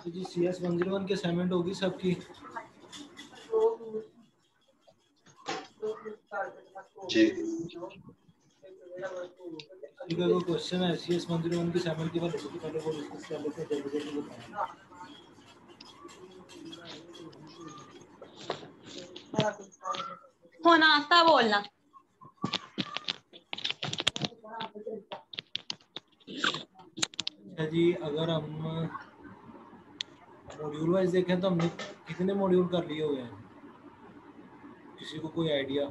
जी CS 101 की assignment होगी सबकी। जी किसी का कोई क्वेश्चन है CS 101 की असाइनमेंट के बारे में पहले वो डिस्कस कर लेते हैं, जल्दी जल्दी बताएं। होना आता बोलना। अच्छा जी, अगर हम मॉड्यूल वाइज देखें तो हमने कितने मॉड्यूल कर लिए हुए हैं, किसी को कोई आइडिया?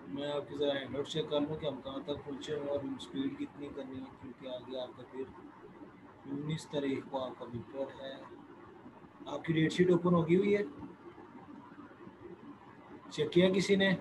मैं आपकी ज़रा हैंडआउट चेक कर लूँ कि हम कहाँ तक पहुँचे हैं और स्पीड कितनी करनी है, क्योंकि आगे आपका फिर 19 तारीख को आपका पेपर है। आपकी डेट शीट ओपन होगी हुई है, चेक किया किसी ने?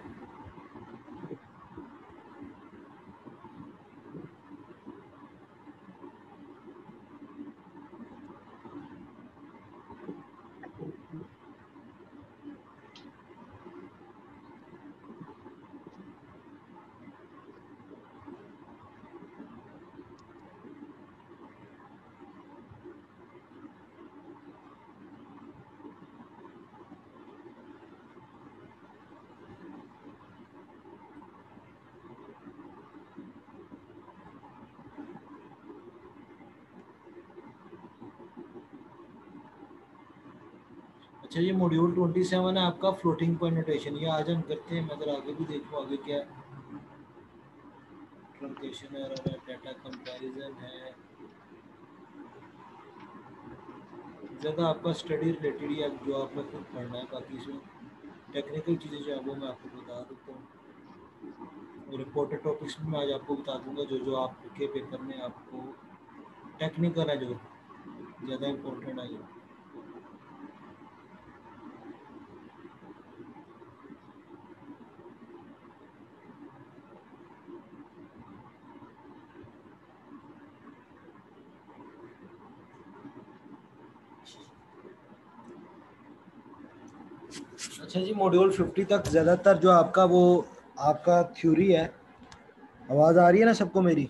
अच्छा, ये मॉड्यूल 27 है आपका, फ्लोटिंग पॉइंट नोटेशन। ये आज हम करते हैं। मैं अगर आगे भी देखूँ आगे क्या ट्रंकेशन एरर है, डाटा कंपैरिजन है, ज़्यादा आपका स्टडी रिलेटेड ही जो आपने खुद पढ़ना है। बाकी इसमें टेक्निकल चीज़ें जो है वो मैं आपको बता देता हूँ। और इम्पोर्टेंट टॉपिक्स भी मैं आज आपको बता दूंगा, जो जो आपके पेपर में आपको टेक्निकल है, जो ज़्यादा इम्पोर्टेंट है। अच्छा जी, मॉड्यूल 50 तक ज़्यादातर जो आपका वो आपका थ्योरी है। आवाज़ आ रही है ना सबको मेरी?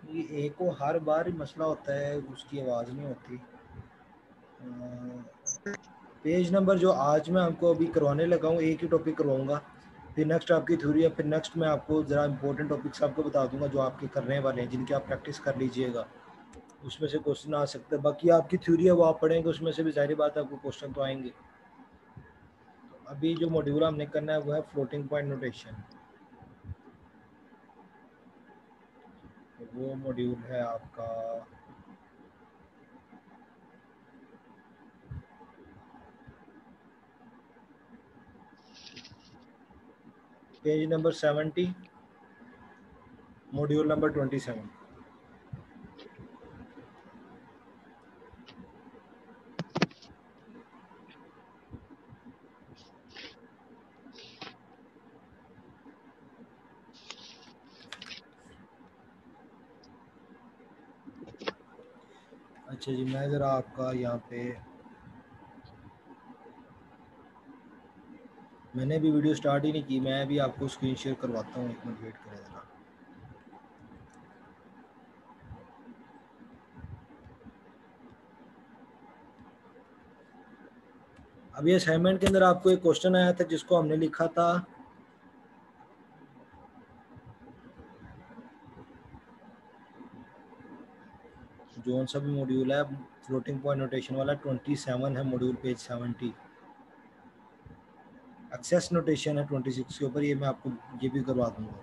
ये एक को हर बार ही मसला होता है, उसकी आवाज़ नहीं होती। पेज नंबर जो आज मैं आपको अभी करवाने लगा हूँ, एक ही टॉपिक करवाऊंगा, फिर नेक्स्ट आपकी थ्योरी है, फिर नेक्स्ट मैं आपको ज़रा इंपॉर्टेंट टॉपिक्स आपको बता दूंगा जो आपके करने वाले हैं, जिनकी आप प्रैक्टिस कर लीजिएगा। उसमें से क्वेश्चन आ सकते हैं। बाकी आपकी थ्योरी है वो आप पढ़ेंगे, उसमें से भी जाहिर बात है आपको क्वेश्चन तो आएंगे। अभी जो मॉड्यूल हमने करना है वो है फ्लोटिंग पॉइंट नोटेशन। वो मॉड्यूल है आपका पेज नंबर 70, मॉड्यूल नंबर 27। अच्छा जी, मैं ज़रा आपका यहाँ पे मैंने भी वीडियो स्टार्ट ही नहीं की, मैं भी आपको स्क्रीन शेयर करवाता हूँ। एक मिनट वेट करें ज़रा। अभी असाइनमेंट के अंदर आपको एक क्वेश्चन आया था जिसको हमने लिखा था जोन सा भी मॉड्यूल है फ्लोटिंग पॉइंट नोटेशन वाला, 27 है मॉड्यूल, पेज 70। एक्सेस नोटेशन है 26 के ऊपर। ये मैं आपको ये भी करवा दूंगा।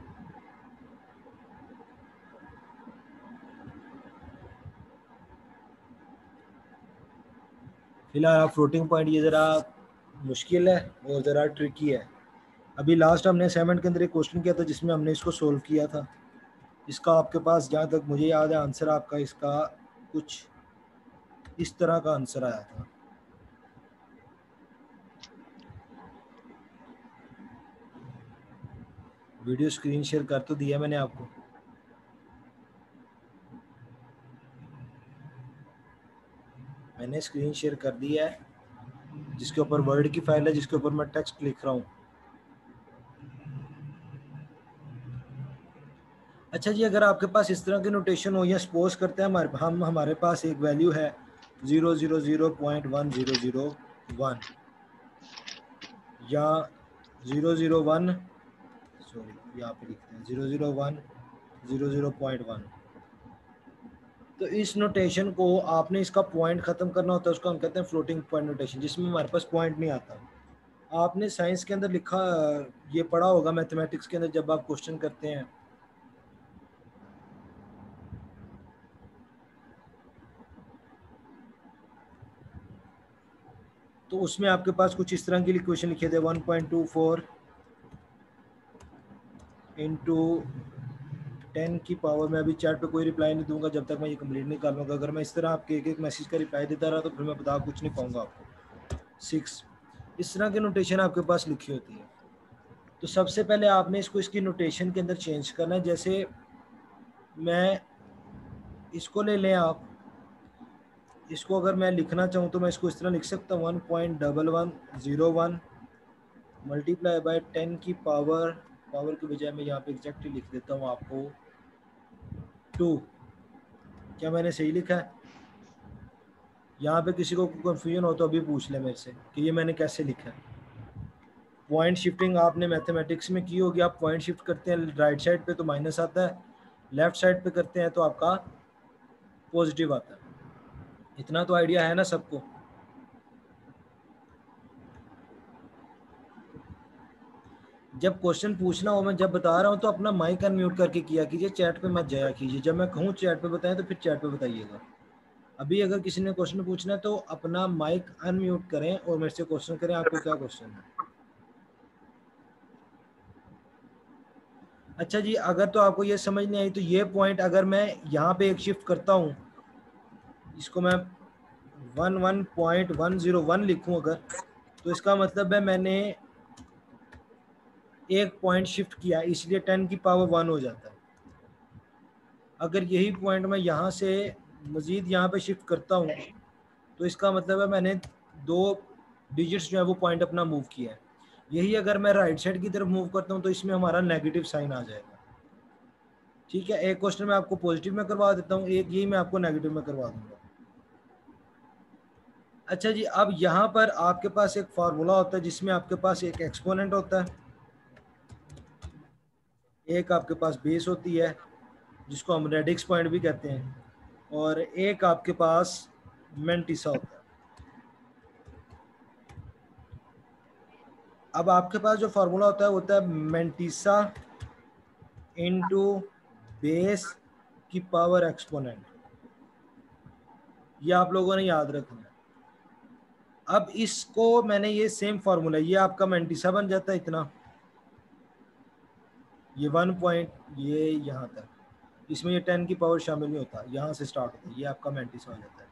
फिलहाल फ्लोटिंग पॉइंट ये ज़रा मुश्किल है और ज़रा ट्रिकी है। अभी लास्ट हमने असाइनमेंट के अंदर एक क्वेश्चन किया था जिसमें हमने इसको सोल्व किया था। इसका आपके पास जहाँ तक मुझे याद है आंसर आपका इसका कुछ इस तरह का आंसर आया था। वीडियो स्क्रीन शेयर कर तो दिया मैंने आपको। मैंने स्क्रीन शेयर कर दिया है जिसके ऊपर वर्ड की फाइल है, जिसके ऊपर मैं टेक्स्ट लिख रहा हूँ। अच्छा जी, अगर आपके पास इस तरह की नोटेशन हो, या सपोज करते हैं हमारे पास एक वैल्यू है 000.1001 या 001, सॉरी यहाँ पे लिखते हैं 001 तो इस नोटेशन को आपने इसका पॉइंट ख़त्म करना होता है, उसको हम कहते हैं फ्लोटिंग पॉइंट नोटेशन, जिसमें हमारे पास पॉइंट नहीं आता। आपने साइंस के अंदर लिखा, ये पढ़ा होगा मैथमेटिक्स के अंदर जब आप क्वेश्चन करते हैं, तो उसमें आपके पास कुछ इस तरह के इक्वेशन लिखे थे 1.24 इंटू 10 की पावर। मैं अभी चैट पे कोई रिप्लाई नहीं दूंगा जब तक मैं ये कंप्लीट नहीं कर लूँगा। अगर मैं इस तरह आपके एक एक मैसेज का रिप्लाई देता रहा तो फिर मैं बता कुछ नहीं पाऊंगा आपको। 6 इस तरह की नोटेशन आपके पास लिखी होती है। तो सबसे पहले आपने इसको इसकी नोटेशन के अंदर चेंज करना है। जैसे मैं इसको ले लें, आप इसको अगर मैं लिखना चाहूँ तो मैं इसको इस तरह लिख सकता हूँ 1.1101 मल्टीप्लाई बाय 10 की पावर के बजाय मैं यहाँ पे एग्जैक्टली लिख देता हूँ आपको 2। क्या मैंने सही लिखा है? यहाँ पे किसी को कंफ्यूजन हो तो अभी पूछ ले मेरे से कि ये मैंने कैसे लिखा है। पॉइंट शिफ्टिंग आपने मैथमेटिक्स में की होगी। आप पॉइंट शिफ्ट करते हैं राइट साइड पे तो माइनस आता है, लेफ्ट साइड पे करते हैं तो आपका पॉजिटिव आता है। इतना तो आइडिया है ना सबको? जब क्वेश्चन पूछना हो, मैं जब बता रहा हूँ तो अपना माइक अनम्यूट करके किया कीजिए, चैट पे मत जाया कीजिए। जब मैं कहूँ चैट पे बताएं तो फिर चैट पे बताइएगा। अभी अगर किसी ने क्वेश्चन पूछना है तो अपना माइक अनम्यूट करें और मेरे से क्वेश्चन करें, आपको क्या क्वेश्चन है। अच्छा जी, अगर तो आपको ये समझ नहीं आई तो ये पॉइंट अगर मैं यहाँ पे एक शिफ्ट करता हूँ, इसको मैं 11.101 लिखूँ अगर, तो इसका मतलब है मैंने एक पॉइंट शिफ्ट किया, इसलिए 10 की पावर 1 हो जाता है। अगर यही पॉइंट मैं यहाँ से मज़ीद यहाँ पे शिफ्ट करता हूँ तो इसका मतलब है मैंने 2 डिजिट्स जो है वो पॉइंट अपना मूव किया है। यही अगर मैं राइट साइड की तरफ मूव करता हूँ तो इसमें हमारा नेगेटिव साइन आ जाएगा। ठीक है, एक क्वेश्चन मैं आपको पॉजिटिव में करवा देता हूँ, एक यही मैं आपको नेगेटिव में करवा दूंगा। अच्छा जी, अब यहाँ पर आपके पास एक फार्मूला होता है जिसमें आपके पास एक एक्सपोनेंट होता है, एक आपके पास बेस होती है जिसको हम रेडिक्स पॉइंट भी कहते हैं, और एक आपके पास मेंटिसा होता है। अब आपके पास जो फार्मूला होता है मेंटिसा इनटू बेस की पावर एक्सपोनेंट। ये आप लोगों ने याद रखना है। अब इसको मैंने ये सेम फार्मूला, ये आपका मेंटिसा बन जाता है इतना, ये 1 पॉइंट ये यहाँ तक, इसमें ये 10 की पावर शामिल नहीं होता, यहाँ से स्टार्ट होता है, ये आपका मेंटिसा हो जाता है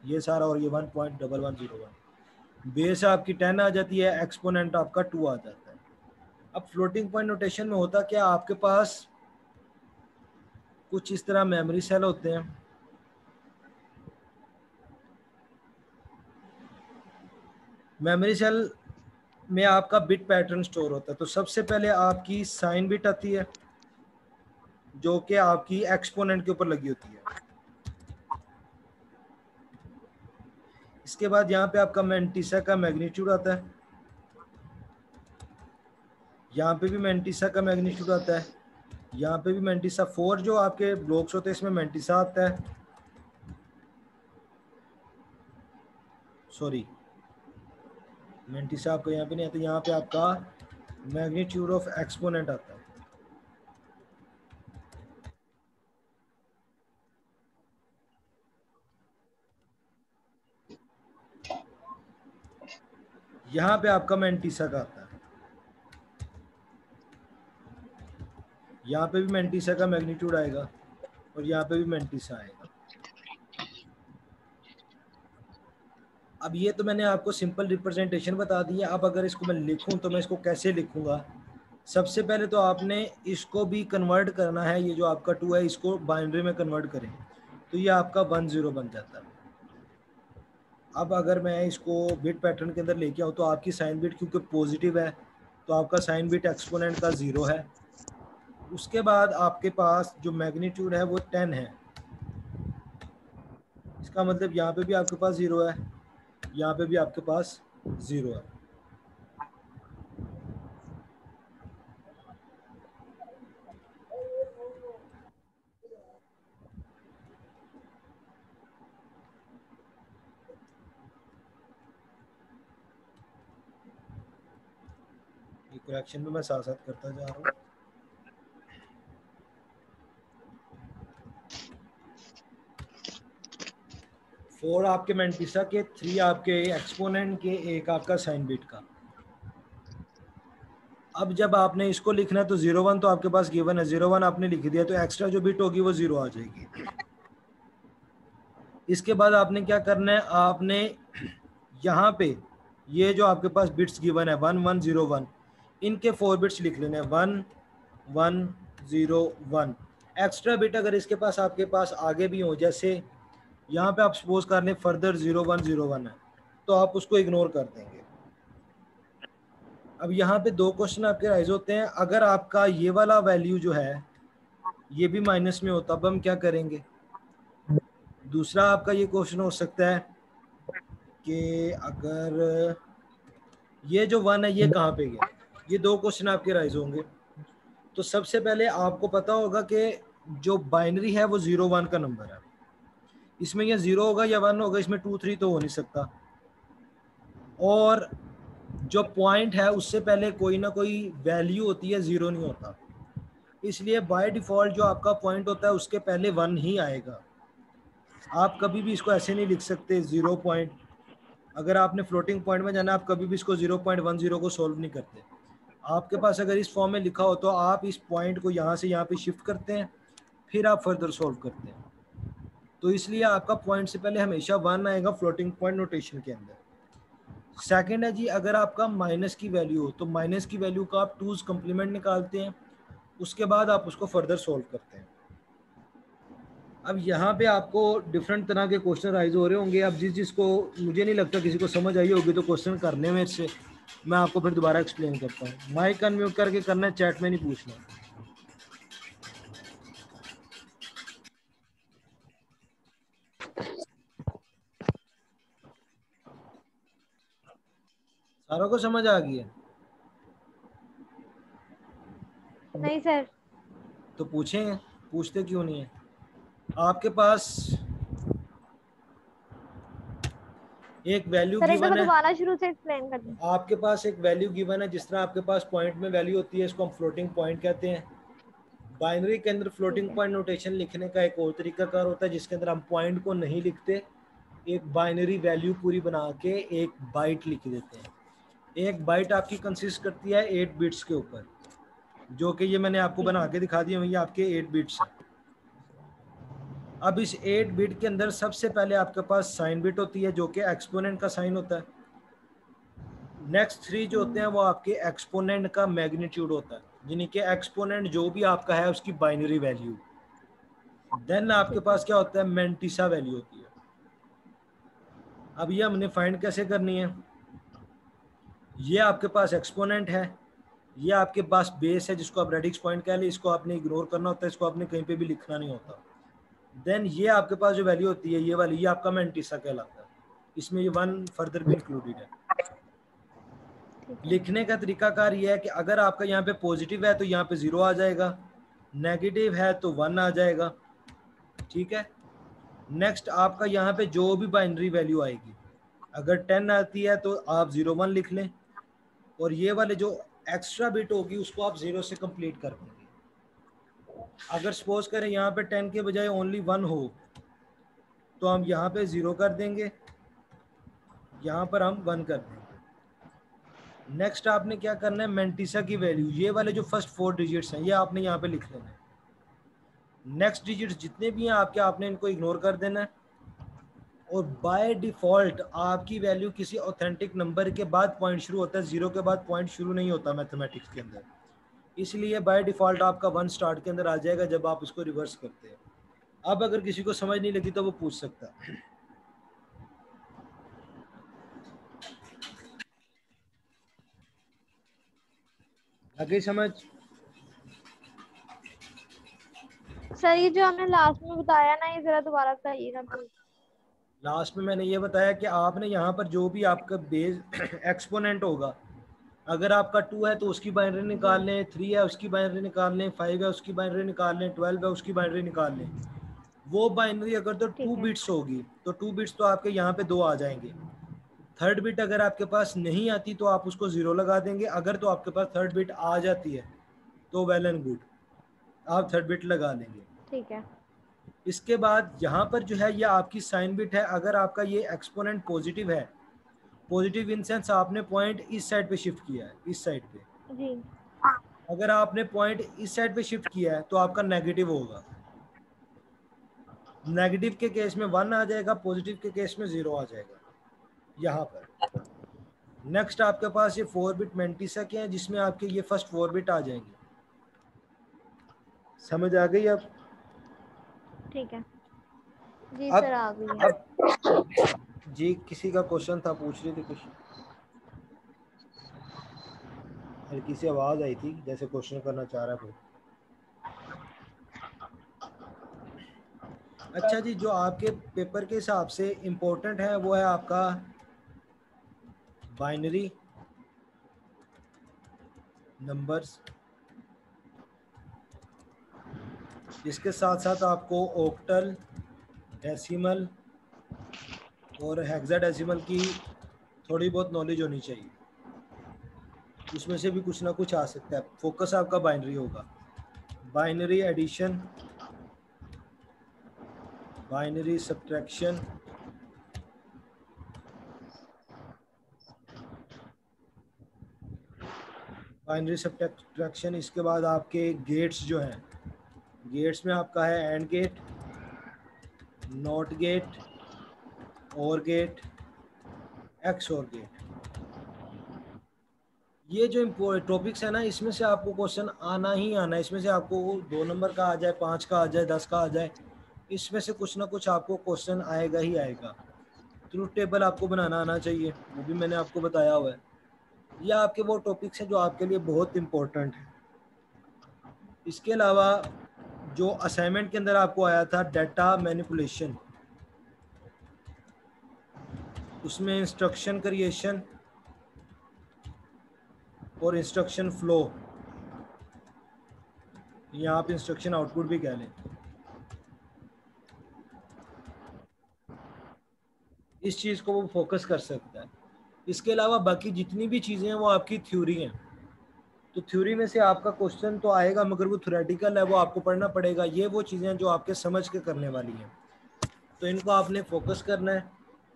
ये सारा, और ये 1.1101 बेस आपकी 10 आ जाती है, एक्सपोनेंट आपका 2 आ जाता है। अब फ्लोटिंग पॉइंट नोटेशन में होता क्या, आपके पास कुछ इस तरह मेमोरी सेल होते हैं। मेमोरी सेल में आपका बिट पैटर्न स्टोर होता है। तो सबसे पहले आपकी साइन बिट आती है जो कि आपकी एक्सपोनेंट के ऊपर लगी होती है। इसके बाद यहाँ पे आपका मेंटिसा का मैग्नीट्यूड आता है, यहाँ पे भी मेंटिसा का मैग्नीट्यूड आता है, यहाँ पे भी मेंटिसा। 4 जो आपके ब्लॉक्स होते हैं इसमें मेंटिसा आता है, सॉरी मेंटिसा आपको यहाँ पे नहीं आता, यहाँ पे आपका मैग्नीट्यूड ऑफ एक्सपोनेंट आता है। यहाँ पे आपका मेंटिसा का आता है। यहाँ पे भी मैंटीसा का मैग्नीट्यूड आएगा और यहाँ पे भी मैंटीसा आएगा। अब ये तो मैंने आपको सिंपल रिप्रेजेंटेशन बता दी है। अब अगर इसको मैं लिखूं तो मैं इसको कैसे लिखूंगा? सबसे पहले तो आपने इसको भी कन्वर्ट करना है, ये जो आपका 2 है इसको बाइनरी में कन्वर्ट करें तो ये आपका 10 बन जाता है। अब अगर मैं इसको बिट पैटर्न के अंदर लेके आऊँ तो आपकी साइन बिट क्योंकि पॉजिटिव है तो आपका साइन बिट एक्सपोनेंट का 0 है। उसके बाद आपके पास जो मैग्नीट्यूड है वो 10 है, इसका मतलब यहाँ पे भी आपके पास 0 है, यहाँ पे भी आपके पास 0 है। ये करेक्शन में मैं साथ साथ करता जा रहा हूँ। फोर आपके मैंटीसा के, 3 आपके एक्सपोनेंट के, 1 आपका साइन बिट का। अब जब आपने इसको लिखना है तो 01 तो आपके पास गिवन है, 01 आपने लिख दिया तो एक्स्ट्रा जो बिट होगी वो 0 आ जाएगी। इसके बाद आपने क्या करना है, आपने यहाँ पे ये जो आपके पास बिट्स गिवन है 1101 इनके 4 बिट्स लिख लेने हैं 1101। एक्स्ट्रा बिट अगर इसके पास आपके पास आगे भी हो, जैसे यहाँ पे आप सपोज कर लें फर्दर 0101 है तो आप उसको इग्नोर कर देंगे। अब यहाँ पे 2 क्वेश्चन आपके राइज होते हैं। अगर आपका ये वाला वैल्यू जो है ये भी माइनस में होता, अब हम क्या करेंगे? दूसरा आपका ये क्वेश्चन हो सकता है कि अगर ये जो 1 है ये कहाँ पे गया? ये 2 क्वेश्चन आपके राइज होंगे। तो सबसे पहले आपको पता होगा कि जो बाइनरी है वो 0-1 का नंबर है, इसमें या 0 होगा या 1 होगा, इसमें 2-3 तो हो नहीं सकता। और जो पॉइंट है उससे पहले कोई ना कोई वैल्यू होती है, 0 नहीं होता। इसलिए बाय डिफॉल्ट जो आपका पॉइंट होता है उसके पहले 1 ही आएगा। आप कभी भी इसको ऐसे नहीं लिख सकते 0 पॉइंट। अगर आपने फ्लोटिंग पॉइंट में जाना आप कभी भी इसको 0.10 को सोल्व नहीं करते। आपके पास अगर इस फॉर्म में लिखा हो तो आप इस पॉइंट को यहाँ से यहाँ पे शिफ्ट करते हैं, फिर आप फर्दर सोल्व करते हैं। तो इसलिए आपका पॉइंट से पहले हमेशा 1 आएगा फ्लोटिंग पॉइंट नोटेशन के अंदर। सेकंड है जी, अगर आपका माइनस की वैल्यू हो तो माइनस की वैल्यू का आप 2's कम्प्लीमेंट निकालते हैं, उसके बाद आप उसको फर्दर सोल्व करते हैं। अब यहाँ पे आपको डिफरेंट तरह के क्वेश्चन राइज हो रहे होंगे। अब जिसको मुझे नहीं लगता किसी को समझ आई होगी तो क्वेश्चन करने में से मैं आपको फिर दोबारा एक्सप्लेन करता हूँ। माइक अनम्यूट करके करना है, चैट में नहीं पूछना। सारों को समझ आ गई है? नहीं सर। तो पूछें, पूछते क्यों नहीं है? आपके पास एक वैल्यू सर एक गिवन दफा है, दोबारा शुरू से एक्सप्लेन कर दें। आपके पास एक वैल्यू गिवन है, जिस तरह आपके पास पॉइंट में वैल्यू होती है इसको हम फ्लोटिंग पॉइंट कहते हैं। बाइनरी के अंदर फ्लोटिंग पॉइंट नोटेशन लिखने का एक और तरीकाकार होता है जिसके अंदर हम पॉइंट को नहीं लिखते, एक बाइनरी वैल्यू पूरी बना के एक बाइट लिख देते हैं। एक बाइट आपकी कंसिस्ट करती है 8 बिट्स के ऊपर, जो कि ये मैंने आपको बना के दिखा दिया, ये आपके 8 बिट्स हैं। अब इस 8 बिट के अंदर सबसे पहले आपके पास साइन बिट होती है जो कि एक्सपोनेंट का साइन होता है। नेक्स्ट 3 जो होते हैं वो आपके एक्सपोनेंट का मैग्नीट्यूड होता है, यानी कि एक्सपोनेंट जो भी आपका है उसकी बाइनरी वैल्यू। देन आपके पास क्या होता है, मैंटीसा वैल्यू होती है। अब ये हमने फाइंड कैसे करनी है? ये आपके पास एक्सपोनेंट है, ये आपके पास बेस है जिसको आप रेडिक्स पॉइंट कह लें, इसको आपने इग्नोर करना होता है, इसको आपने कहीं पे भी लिखना नहीं होता। देन ये आपके पास जो वैल्यू होती है ये वाली, ये आपका मैंटीसा कहलाता है, इसमें ये 1 फर्दर भी इंक्लूडेड है। लिखने का तरीकाकार ये है कि अगर आपका यहाँ पे पॉजिटिव है तो यहाँ पे 0 आ जाएगा, नेगेटिव है तो 1 आ जाएगा, ठीक है। नेक्स्ट आपका यहाँ पे जो भी बाइनरी वैल्यू आएगी, अगर 10 आती है तो आप 01 लिख लें, और ये वाले जो एक्स्ट्रा बिट होगी उसको आप 0 से कंप्लीट कर देंगे। अगर सपोज करें यहाँ पे 10 के बजाय ओनली 1 हो तो हम यहाँ पे 0 कर देंगे, यहाँ पर हम 1 कर देंगे। नेक्स्ट आपने क्या करना है, मेंटिसा की वैल्यू, ये वाले जो फर्स्ट 4 डिजिट्स हैं ये आपने यहाँ पे लिख लेना है। नेक्स्ट डिजिट्स जितने भी हैं आपके, आपने इनको इग्नोर कर देना है। और बाय डिफॉल्ट आपकी वैल्यू किसी ऑथेंटिक नंबर के बाद पॉइंट शुरू होता है, जीरो के बाद पॉइंट शुरू नहीं होता मैथमेटिक्स के अंदर, इसलिए बाय डिफॉल्ट आपका 1 स्टार्ट के अंदर आ जाएगा जब आप उसको रिवर्स करते हैं। अब अगर किसी को समझ नहीं लगी तो वो पूछ सकता है। लगी समझ? सर ये जो हमने लास्ट में बताया ना, ये जरा दोबारा बताइएगा प्लीज। लास्ट में मैंने ये बताया कि आपने यहाँ पर जो भी आपका बेस एक्सपोनेंट होगा, अगर आपका 2 है तो उसकी बाइनरी निकाल लें, 3 है उसकी बाइनरी निकाल लें, 5 है उसकी बाइनरी निकाल लें, 12 है उसकी बाइनरी निकाल लें। वो बाइनरी अगर तो 2 ठीक है। बिट्स होगी तो 2 बिट्स तो आपके यहाँ पे 2 आ जाएंगे। थर्ड बिट अगर आपके पास नहीं आती तो आप उसको 0 लगा देंगे, अगर तो आपके पास थर्ड बिट आ जाती है तो वेल एंड गुड, आप थर्ड बिट लगा लेंगे। ठीक है। इसके बाद यहाँ पर जो है ये आपकी साइन बिट है, अगर आपका ये एक्सपोनेंट पॉजिटिव है, पॉजिटिव इन सेंस आपने पॉइंट इस साइड पे शिफ्ट किया है, इस साइड पे, जी। अगर आपने पॉइंट इस साइड पे शिफ्ट किया है तो आपका नेगेटिव होगा। नेगेटिव के केस में 1 आ जाएगा, पॉजिटिव के केस में 0 आ जाएगा यहाँ पर। नेक्स्ट आपके पास ये 4 बिट मेंटिसा के हैं जिसमें आपके ये फर्स्ट 4 बिट आ जाएंगे। समझ आ गई अब? ठीक है जी अब सर, आ गई है। अब जी किसी का क्वेश्चन था, पूछ रही थी कुछ, हल्की सी आवाज आई थी जैसे क्वेश्चन करना चाह रहा है कोई। अच्छा जी, जो आपके पेपर के हिसाब से इम्पोर्टेंट है वो है आपका बाइनरी नंबर्स, इसके साथ साथ आपको ऑक्टल, डेसिमल और हेक्साडेसिमल की थोड़ी बहुत नॉलेज होनी चाहिए, उसमें से भी कुछ ना कुछ आ सकता है। फोकस आपका बाइनरी होगा, binary addition, binary subtraction, binary subtraction. इसके बाद आपके गेट्स जो हैं, गेट्स में आपका है एंड गेट, नॉट गेट, और गेट, एक्स और गेट। ये जो टॉपिक्स है ना, इसमें से आपको क्वेश्चन आना ही आना है, इसमें से आपको 2 नंबर का आ जाए, 5 का आ जाए, 10 का आ जाए, इसमें से कुछ ना कुछ आपको क्वेश्चन आएगा ही आएगा। ट्रूथ टेबल आपको बनाना आना चाहिए, वो भी मैंने आपको बताया हुआ है। ये आपके वो टॉपिक्स हैं जो आपके लिए बहुत इम्पोर्टेंट है। इसके अलावा जो असाइनमेंट के अंदर आपको आया था डाटा मैनिपुलेशन, उसमें इंस्ट्रक्शन क्रिएशन और इंस्ट्रक्शन फ्लो, या आप इंस्ट्रक्शन आउटपुट भी कह लें, इस चीज़ को वो फोकस कर सकता है। इसके अलावा बाकी जितनी भी चीज़ें हैं वो आपकी थ्योरी हैं, तो थ्योरी में से आपका क्वेश्चन तो आएगा मगर वो थ्योरेटिकल है, वो आपको पढ़ना पड़ेगा। ये वो चीज़ें हैं जो आपके समझ के करने वाली हैं, तो इनको आपने फोकस करना है,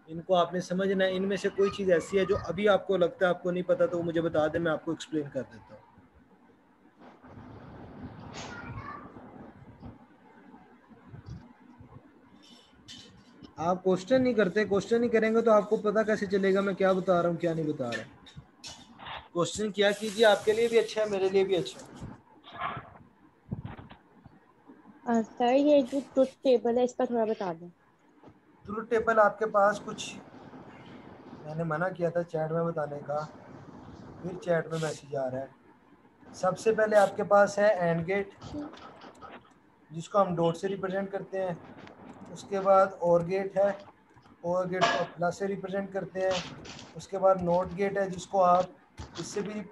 इनको आपने समझना है। इनमें से कोई चीज़ ऐसी है जो अभी आपको लगता है आपको नहीं पता तो वो मुझे बता दें, मैं आपको एक्सप्लेन कर देता हूँ। आप क्वेश्चन नहीं करते, क्वेश्चन नहीं करेंगे तो आपको पता कैसे चलेगा मैं क्या बता रहा हूँ क्या नहीं बता रहा। क्वेश्चन किया कीजिए, आपके लिए भी अच्छा है, मेरे लिए भी अच्छा है। सर ये जो ट्रुथ टेबल है इसका थोड़ा बता दें। ट्रूथ टेबल आपके पास कुछ, मैंने मना किया था चैट में बताने का, फिर चैट में मैसेज आ रहा है। सबसे पहले आपके पास है एंड गेट, जिसको हम डॉट से रिप्रेजेंट करते हैं। उसके बाद और गेट है, और गेट को प्लस से रिप्रेजेंट करते हैं। उसके बाद नोट गेट है, जिसको आप इससे भी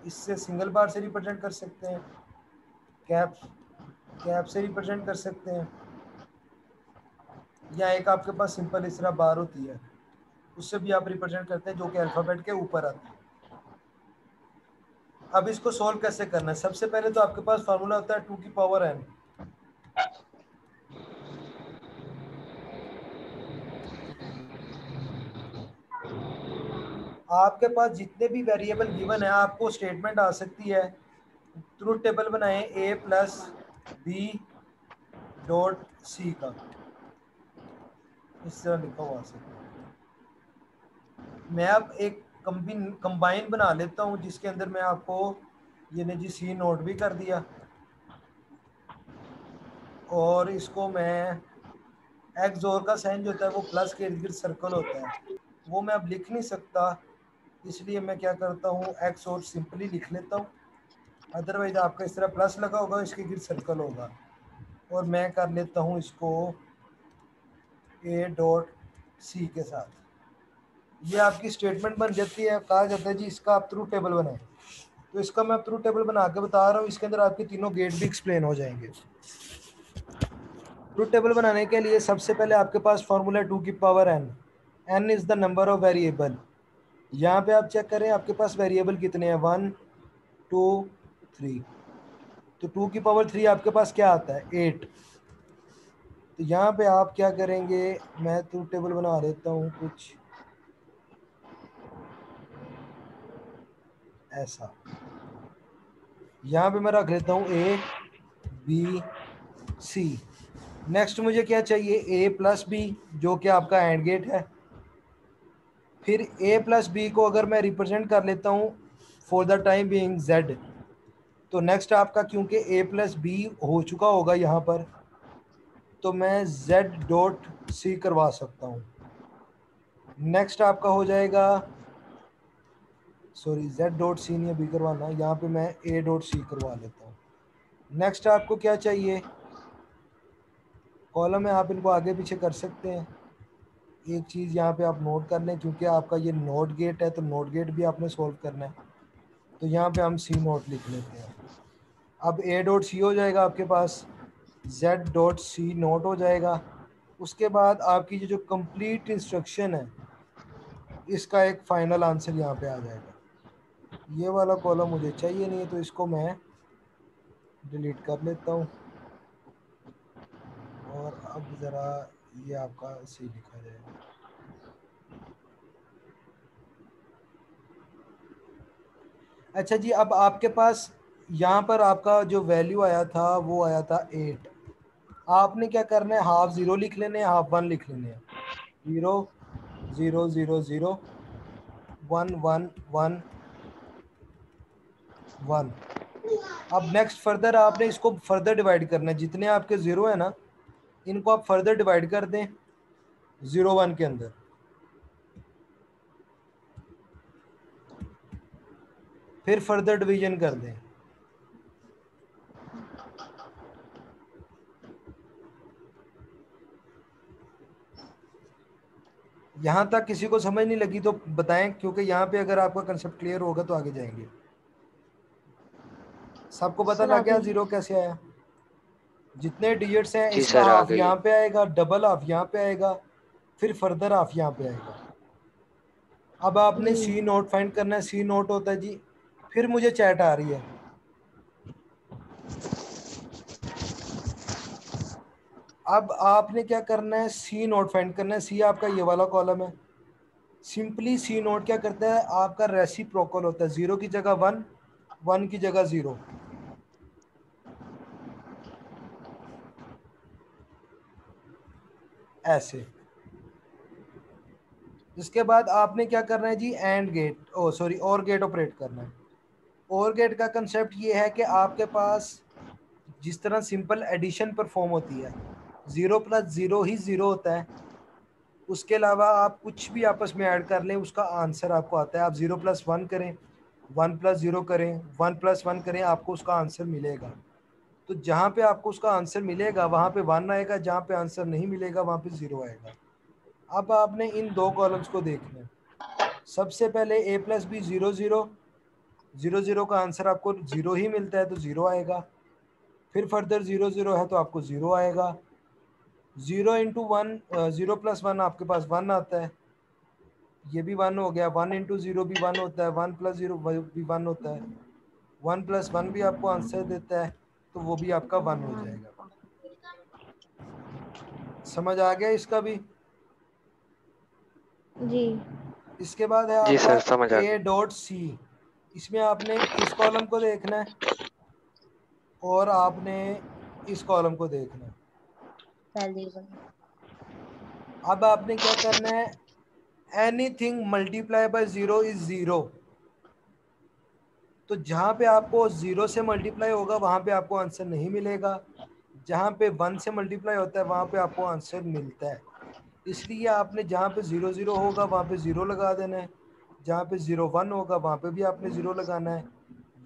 इससे सिंगल बार से रिप्रेजेंट कर सकते हैं, कैप कैप से रिप्रेजेंट कर सकते हैं, या एक आपके पास सिंपल इस तरह बार होती है उससे भी आप रिप्रेजेंट करते हैं, जो कि अल्फ़ाबेट के ऊपर आती है। अब इसको सॉल्व कैसे करना है? सबसे पहले तो आपके पास फार्मूला होता है 2 की पावर n, आपके पास जितने भी वेरिएबल गिवन है आपको स्टेटमेंट आ सकती है, ट्रूथ टेबल बनाएं a plus B dot C का, इस तरह लिखा हुआ आ सकता है। मैं अब एक कंबाइन बना लेता हूँ जिसके अंदर मैं आपको ये ने जी सी नोट भी कर दिया, और इसको मैं एक्स और का साइन जो होता है वो प्लस के इर्द गिर्द सर्कल होता है, वो मैं अब लिख नहीं सकता, इसलिए मैं क्या करता हूँ एक्स और सिंपली लिख लेता हूँ। अदरवाइज आपका इस तरह प्लस लगा होगा, इसके गिर्द सर्कल होगा, और मैं कर लेता हूँ इसको ए डॉट सी के साथ। ये आपकी स्टेटमेंट बन जाती है। कहा जाता है जी इसका आप ट्रूथ टेबल बनाएं, तो इसका मैं ट्रूथ टेबल बना के बता रहा हूँ, इसके अंदर आपके तीनों गेट भी एक्सप्लेन हो जाएंगे। ट्रूथ टेबल बनाने के लिए सबसे पहले आपके पास फॉर्मूला 2 की power n is the number of variable. यहाँ पे आप चेक करें आपके पास वेरिएबल कितने हैं, 1 2 3, तो 2 की पावर 3 आपके पास क्या आता है, 8। तो यहाँ पे आप क्या करेंगे, मैं ट्रूथ टेबल बना देता हूँ कुछ ऐसा, यहाँ पे मैं रख लेता हूँ ए बी सी। नेक्स्ट मुझे क्या चाहिए, ए प्लस बी जो कि आपका एंड गेट है। फिर ए प्लस बी को अगर मैं रिप्रेजेंट कर लेता हूँ for the time being Z, तो नेक्स्ट आपका क्योंकि ए प्लस बी हो चुका होगा यहाँ पर, तो मैं जेड डॉट सी करवा सकता हूँ। नेक्स्ट आपका हो जाएगा, सॉरी जेड डॉट सी नहीं बी करवाना, यहाँ पे मैं ए डॉट सी करवा लेता हूँ। नेक्स्ट आपको क्या चाहिए, कॉलम है, आप इनको आगे पीछे कर सकते हैं। एक चीज़ यहाँ पे आप नोट कर लें, क्योंकि आपका ये नोट गेट है तो नोट गेट भी आपने सॉल्व करना है, तो यहाँ पे हम सी नोट लिख लेते हैं। अब ए डॉट सी हो जाएगा आपके पास, जेड डॉट सी नोट हो जाएगा। उसके बाद आपकी जो कंप्लीट इंस्ट्रक्शन है इसका एक फाइनल आंसर यहाँ पे आ जाएगा। ये वाला कॉलम मुझे चाहिए नहीं है तो इसको मैं डिलीट कर लेता हूँ, और अब ज़रा ये आपका सी लिखा जाएगा। अच्छा जी, अब आपके पास यहाँ पर आपका जो वैल्यू आया था वो आया था 8। आपने क्या करना है, हाफ ज़ीरो लिख लेने हैं, हाफ 1 लिख लेने हैं। 0 0 0 0 1 1 1 1। अब नेक्स्ट फर्दर आपने इसको फर्दर डिवाइड करना है, जितने आपके ज़ीरो है ना इनको आप फर्दर डिवाइड कर दें 0 1 के अंदर। फिर फर्दर डिवीजन कर दें। यहाँ तक किसी को समझ नहीं लगी तो बताएं, क्योंकि यहाँ पे अगर आपका कंसेप्ट क्लियर होगा तो आगे जाएंगे। सबको पता सर लग गया आगे। जीरो कैसे आया, जितने डिजिट्स हैं जी इसका सर आ हाफ गई। यहाँ पे आएगा, डबल हाफ यहाँ पे आएगा, फिर फर्दर हाफ यहाँ पे आएगा। अब आपने जी सी नोट फाइंड करना है, सी नोट होता है जी, फिर मुझे चैट आ रही है, अब आपने क्या करना है, सी नोट फाइंड करना है। सी आपका ये वाला कॉलम है। सिंपली सी नोट क्या करता है, आपका रेसिप्रोकल होता है, 0 की जगह 1, 1 की जगह 0। ऐसे। इसके बाद आपने क्या करना है जी, एंड गेट, ओ सॉरी और गेट ऑपरेट करना है। और गेट का कंसेप्ट ये है कि आपके पास जिस तरह सिंपल एडिशन परफॉर्म होती है, 0 प्लस 0 ही 0 होता है, उसके अलावा आप कुछ भी आपस में ऐड कर लें उसका आंसर आपको आता है। आप 0 प्लस 1 करें, 1 प्लस 0 करें, 1 प्लस 1 करें, आपको उसका आंसर मिलेगा। तो जहाँ पे आपको उसका आंसर मिलेगा वहाँ पे 1 आएगा, जहाँ पे आंसर नहीं मिलेगा वहाँ पे 0 आएगा। अब आपने इन दो कॉलम्स को देखना है। सबसे पहले ए प्लस बी 0 0 0 0 का आंसर आपको 0 ही मिलता है तो 0 आएगा। फिर फर्दर 0 0 है तो आपको 0 आएगा। 0 इंटू 1, 0 प्लस 1 आपके पास 1 आता है, ये भी 1 हो गया। 1 इंटू 0 भी 1 होता है, 1 प्लस 0 भी 1 होता है। 1 प्लस 1 भी आपको आंसर देता है, तो वो भी आपका 1 हो जाएगा। समझ आ गया इसका भी? जी इसके बाद है जी आपका सर, समझ आ गया। A dot C. इसमें आपने इस कॉलम को देखना है और आपने इस कॉलम को देखना है। अब आपने क्या करना है, एनीथिंग मल्टीप्लाई बाय 0 इज 0। तो जहां पे आपको 0 से मल्टीप्लाई होगा वहां पे आपको आंसर नहीं मिलेगा, जहां पे 1 से मल्टीप्लाई होता है वहां पे आपको आंसर मिलता है। इसलिए आपने जहां पे 0 0 होगा वहां पे 0 लगा देना है, जहां पे 0 1 होगा वहां पे भी आपने 0 लगाना है।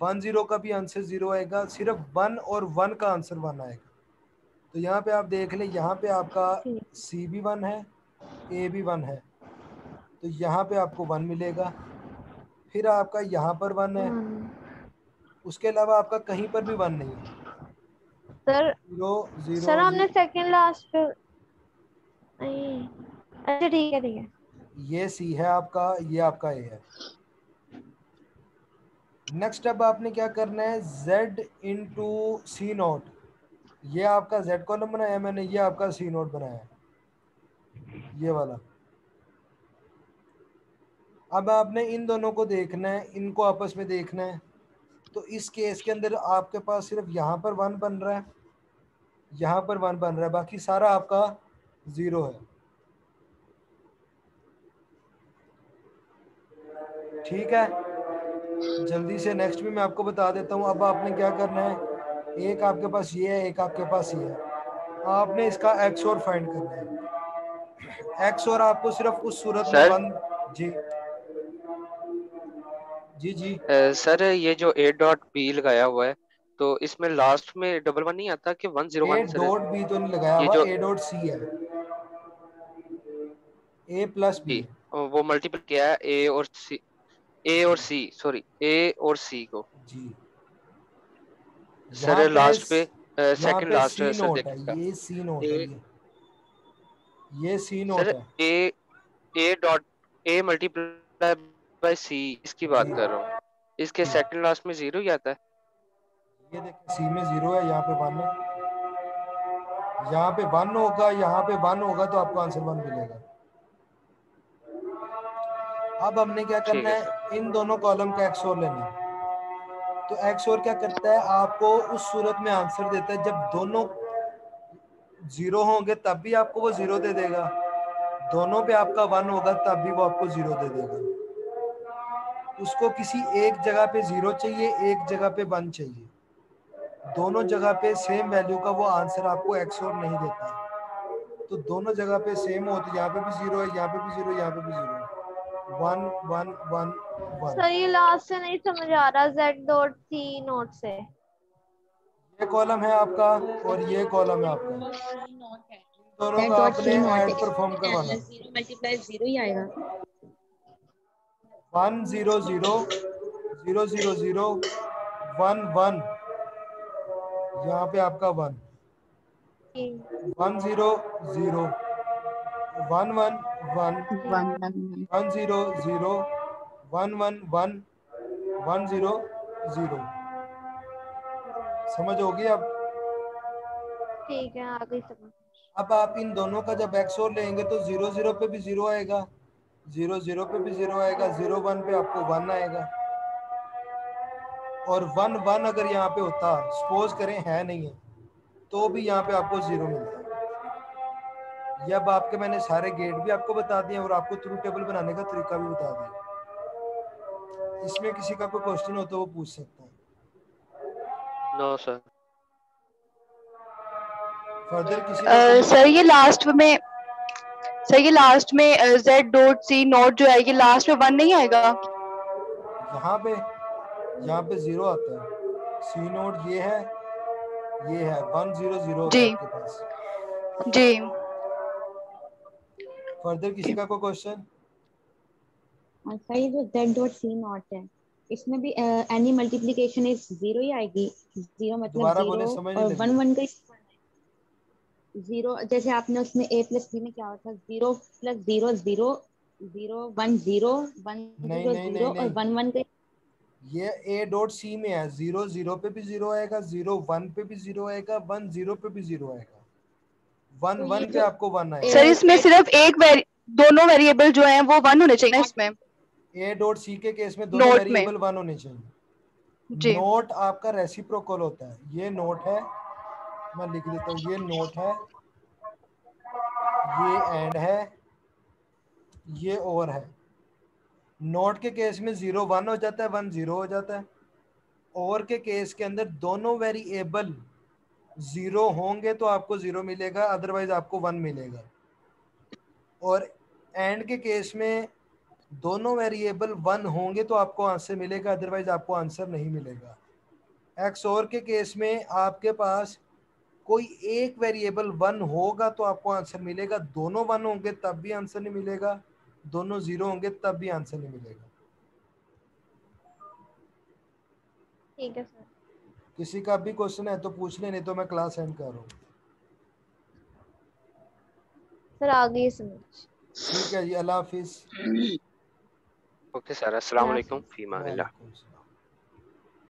1 0 का भी आंसर 0 आएगा, सिर्फ 1 और 1 का आंसर 1 आएगा। तो यहाँ पे आप देख लें, यहाँ पे आपका ठीक। सी भी 1 है, ए भी 1 है, तो यहाँ पे आपको 1 मिलेगा। फिर आपका यहाँ पर 1 है, उसके अलावा आपका कहीं पर भी 1 नहीं है। सर 0 0 सर हमने सेकंड लास्ट पे नहीं, अच्छा ठीक है ठीक है। ये सी है आपका, ये आपका ए है। नेक्स्ट अब आपने क्या करना है, z इंटू सी नोट। ये आपका z कॉलम बनाया मैंने, ये आपका सी नोट बनाया है, ये वाला। अब आपने इन दोनों को देखना है, इनको आपस में देखना है। तो इस केस के अंदर आपके पास सिर्फ यहाँ पर 1 बन रहा है, यहाँ पर 1 बन रहा है, बाकी सारा आपका 0 है। ठीक है, जल्दी से नेक्स्ट भी मैं आपको बता देता हूँ। अब आपने क्या करना है, एक आपके पास ये है, एक आपके पास ये है। आपने इसका एक्स और फाइंड करना है। एक्स और आपको सिर्फ उस सूरत में सर 1। जी जी जी। सर ये जो ए डॉट बी लगाया हुआ है, तो इसमें लास्ट में डबल 1 नहीं आता कि 1 0 1 ए सर? डॉट बी तो नहीं लगाया ये हुआ, जो ए डॉट सी है, ए प्लस बी। बी, वो मल्टीपल किया है ए और सी को। जी, सर लास्ट पे यहाँ सेकंड पे लास्ट सी सर नोट है, देखिएगा। ये सी नोट है, ए ये सी नोट सर है। A dot A multiply by C, इसकी बात जी कर रहा हूँ। इसके जी, सेकंड लास्ट में 0 ही आता है। ये देखिए सी में 0 है, यहाँ पे 1 है, यहाँ पे 1 होगा, यहाँ पे 1 होगा, तो आपको आंसर 1 मिलेगा। अब हमने क्या ठीक करना है है, सर। इन दोनों कॉलम का एक्सओर लेना है। तो एक्सओर क्या करता है, आपको उस सूरत में आंसर देता है जब दोनों 0 होंगे तब भी आपको वो 0 दे देगा, दोनों पे आपका 1 होगा तब भी वो आपको 0 दे देगा। उसको किसी एक जगह पे 0 चाहिए, एक जगह पे 1 चाहिए, दोनों जगह पे सेम वैल्यू का वो आंसर आपको एक्सओर नहीं देता। तो दोनों जगह पे सेम हो, तो यहाँ पे भी 0 है, यहाँ पे भी 0, यहाँ पे भी 0 है। 1 1 1 1। सर ये लास्ट से नहीं समझ आ रहा, z डॉट सी नोट से। ये कॉलम है आपका और ये कॉलम है आपका, दोनों का आपने ऐड परफॉर्म करवाना। 0 मल्टीप्लाई 0 ही आएगा। 1 0 0 0 0 0 1 1, यहाँ पे आपका 1 1 0 0 1 1 1 1 0 0 1 1 1 1 0 0। समझ होगी अब? ठीक है, आ गई समझ। अब आप इन दोनों का जब एक्सओर लेंगे तो 0 0 पे भी 0 आएगा, 0 0 पे भी 0 आएगा, 0 1 पे आपको 1 आएगा। और 1 1 अगर यहाँ पे होता, सपोज करें है नहीं है, तो भी यहाँ पे आपको 0 मिलता है। ये अब आपके मैंने सारे गेट भी आपको बता दिए और आपको ट्रू टेबल बनाने का तरीका भी बता दिया। इसमें किसी का कोई क्वेश्चन हो तो वो पूछ सकता है। No sir. फर्दर किसी का कोई सर ये लास्ट में z डॉट सी नोट जो है, ये लास्ट में 1 नहीं आएगा? यहाँ पे 0 आता है, सी नोट ये है 1 0 0 होता है जी आपके पास। जी। फर्दर किसी का कोई क्वेश्चन? सर ये जो z डॉट सी नॉट है, इसमें भी एनी मल्टीप्लिकेशन इज 0 ही आएगी? 0 मतलब दोबारा 0 बोले, समझ नहीं और लगी। 1 1 का 0, जैसे आपने उसमें a प्लस b में क्या होता है, 0 प्लस 0 0 0 1 0 1 नहीं 0 नहीं 0 नहीं और 1 1 का। ये ए डॉट सी में है, 0 0 पे भी 0 आएगा, 0 1 पे भी 0 आएगा, 1 0 पे भी 0 आएगा, 1 तो ये 1 पे जो आपको 1 आएगा। सर इसमें सिर्फ दोनों वेरिएबल जो हैं वो 1 होने चाहिए ना इसमें? ए डॉट सी के केस में दोनों नोट में। वेरिएबल 1 होने चाहिए। जी नोट आपका रेसिप्रोकल होता है। ये नोट है, मैं लिख देता हूँ, ये नोट है, ये एंड है, ये और है। नोट के केस में 0 1 हो जाता है, 1 0 हो जाता है। और के केस के अंदर दोनों वेरिएबल 0 होंगे तो आपको 0 मिलेगा, अदरवाइज आपको 1 मिलेगा। और एंड के केस में दोनों वेरिएबल 1 होंगे तो आपको आंसर मिलेगा, अदरवाइज आपको आंसर नहीं मिलेगा। एक्सओर के केस में आपके पास कोई एक वेरिएबल 1 होगा तो आपको आंसर मिलेगा, दोनों 1 होंगे तब भी आंसर नहीं मिलेगा, दोनों 0 होंगे तब भी आंसर नहीं मिलेगा। ठीक है सर। किसी का भी क्वेश्चन है तो पूछ ले, नहीं तो मैं क्लास एंड कर रहा हूँ। सर आ गई समझ। ठीक है जी, अल्लाह हाफिज। ओके सर, अस्सलाम अल्लाह वालेकुम, हाफिज। फीमा अल्लाह। वालेकुम सलाम।